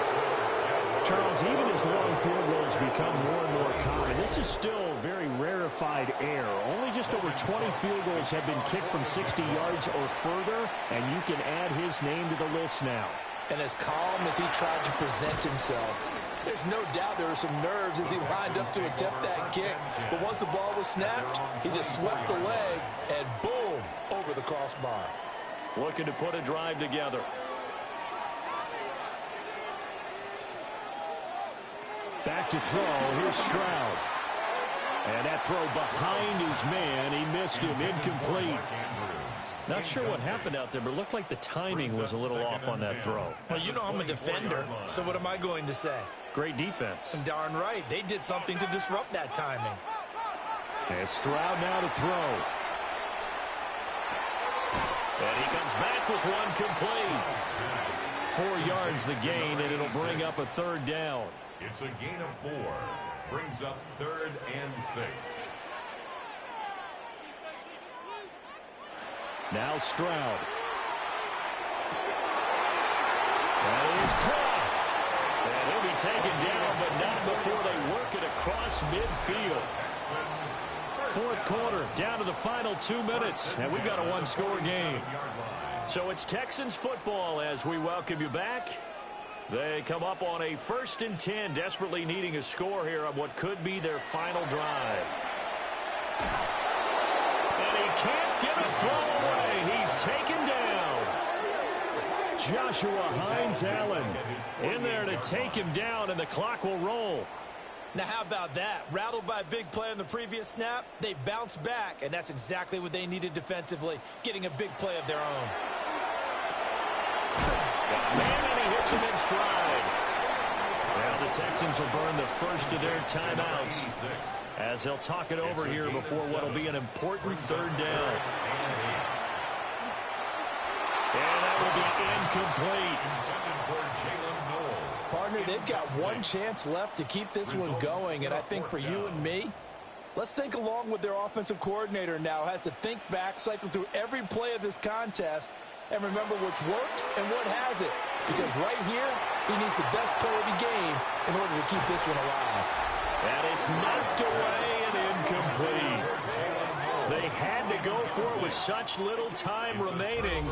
Speaker 5: Charles, even as long field goals become more and more common, this is still very rarefied air. Only just over 20 field goals have been kicked from 60 yards or further, and you can add his name to the list now.
Speaker 4: And as calm as he tried to present himself, there's no doubt there were some nerves as he lined up to attempt that kick. But once the ball was snapped, he just swept the leg and boom, over the crossbar.
Speaker 3: Looking to put a drive together.
Speaker 5: Back to throw. Here's Stroud. And that throw behind his man. He missed him. Incomplete.
Speaker 3: Not sure what happened out there, but it looked like the timing was a little off on that throw.
Speaker 4: Well, you know I'm a defender, so what am I going to say?
Speaker 3: Great defense.
Speaker 4: Darn right. They did something to disrupt that timing.
Speaker 5: And Stroud now to throw.
Speaker 3: And he comes back with one complete. 4 yards the gain, and it'll bring up a third down.
Speaker 1: It's a gain of 4. Brings up 3rd and 6.
Speaker 5: Now Stroud. That is caught.
Speaker 3: And he'll be taken down, but not before they work it across midfield. Fourth quarter, down to the final 2 minutes, and we've got a one-score game. So it's Texans football as we welcome you back. They come up on a 1st and 10, desperately needing a score here on what could be their final drive. And he can't get a throw away. He's taken down.
Speaker 5: Joshua Hines-Allen
Speaker 3: in there to take him down, and the clock will roll.
Speaker 4: Now, how about that? Rattled by a big play on the previous snap, they bounce back, and that's exactly what they needed defensively, getting a big play of their own.
Speaker 3: Got a man, and he hits him in stride. Well, the Texans will burn the first of their timeouts as they'll talk it over here before what will be an important 3rd down. And that will be incomplete.
Speaker 4: Partner, they've got one chance left to keep this one going, and I think for you and me, let's think along with their offensive coordinator now. Has to think back, cycle through every play of this contest, and remember what's worked and what hasn't. Because right here, he needs the best play of the game in order to keep this one alive.
Speaker 3: And it's knocked away and incomplete. They had to go for it with such little time remaining,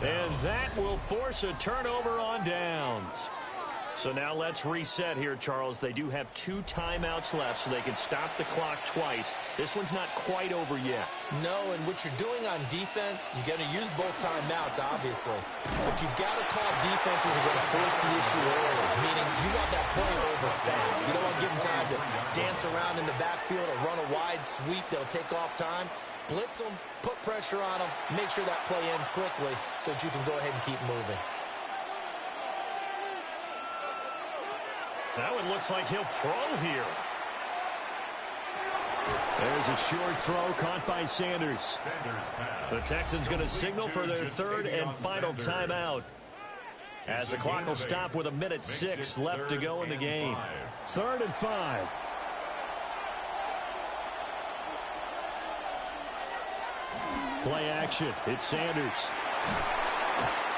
Speaker 3: and that will force a turnover on downs. So now let's reset here, Charles. They do have 2 timeouts left, so they can stop the clock twice. This one's not quite over yet.
Speaker 4: No, and what you're doing on defense, you're going to use both timeouts, obviously. But you've got to call defenses are going to force the issue early, meaning you want that play over fast. You don't want to give them time to dance around in the backfield or run a wide sweep that'll take off time. Blitz them, put pressure on them, make sure that play ends quickly so that you can go ahead and keep moving.
Speaker 3: That one looks like he'll throw here.
Speaker 5: There's a short throw caught by Sanders.
Speaker 3: The Texans going to signal for their 3rd and final timeout, as the clock will stop with 1:06 left to go in the game.
Speaker 5: 3rd and 5. Play action. It's Sanders.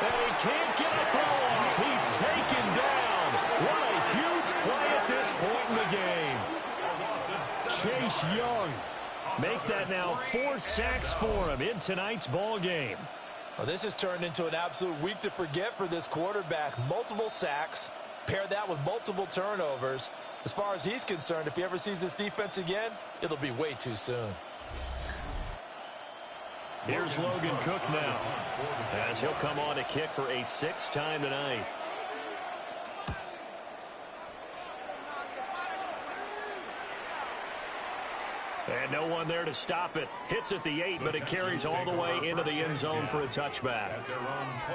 Speaker 3: And he can't get a throw off. He's taken down. What a huge play at this point in the game.
Speaker 5: Chase Young.
Speaker 3: Make that now 4 sacks for him in tonight's ball game.
Speaker 4: Well, this has turned into an absolute week to forget for this quarterback. Multiple sacks. Pair that with multiple turnovers. As far as he's concerned, if he ever sees this defense again, it'll be way too soon.
Speaker 3: Here's Logan Cook now, as he'll come on to kick for a 6th time tonight. And no one there to stop it. Hits at the 8, but it carries all the way into the end zone for a touchback.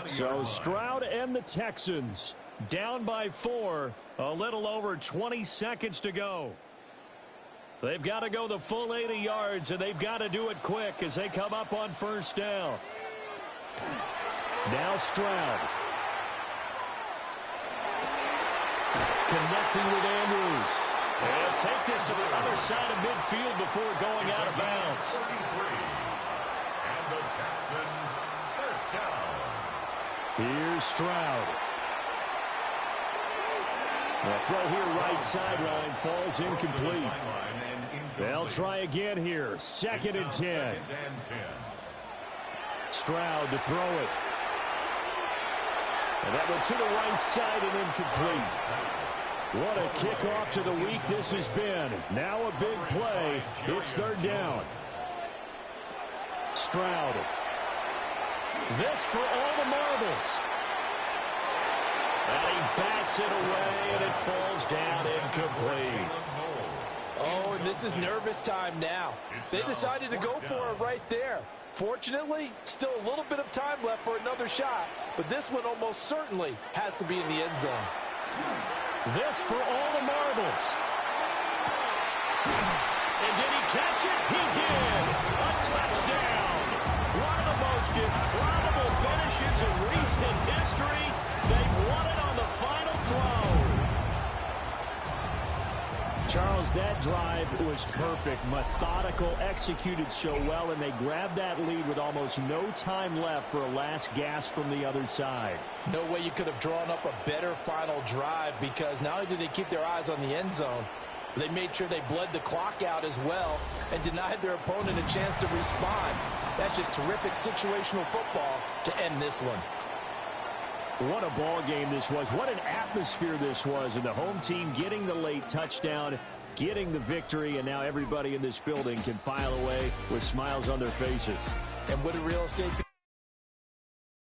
Speaker 3: So Stroud and the Texans down by 4, a little over 20 seconds to go. They've got to go the full 80 yards, and they've got to do it quick as they come up on 1st down. Now Stroud. Connecting with Andrews. They'll take this to the other side of midfield before going out of bounds.
Speaker 1: 33. And the Texans, 1st down.
Speaker 3: Here's Stroud. The throw here right sideline falls incomplete. They'll try again here. 2nd and 10. Stroud to throw it. And that went to the right side and incomplete. What a kickoff to the week this has been. Now a big play. It's 3rd down. Stroud. This for all the marbles. And he bats it away, and it falls down incomplete.
Speaker 4: Oh, and this is nervous time now. They decided to go for it right there. Fortunately, still a little bit of time left for another shot, but this one almost certainly has to be in the end zone.
Speaker 3: This for all the marbles. And did he catch it? He did. A touchdown. One of the most improbable finishes in recent history. They've won it on the final throw. Charles, that drive was perfect. Methodical, executed so well, and they grabbed that lead with almost no time left for a last gasp from the other side.
Speaker 4: No way you could have drawn up a better final drive, because not only did they keep their eyes on the end zone, they made sure they bled the clock out as well and denied their opponent a chance to respond. That's just terrific situational football to end this one.
Speaker 3: What a ball game this was. What an atmosphere this was. And the home team getting the late touchdown, getting the victory, and now everybody in this building can file away with smiles on their faces.
Speaker 4: And what a real estate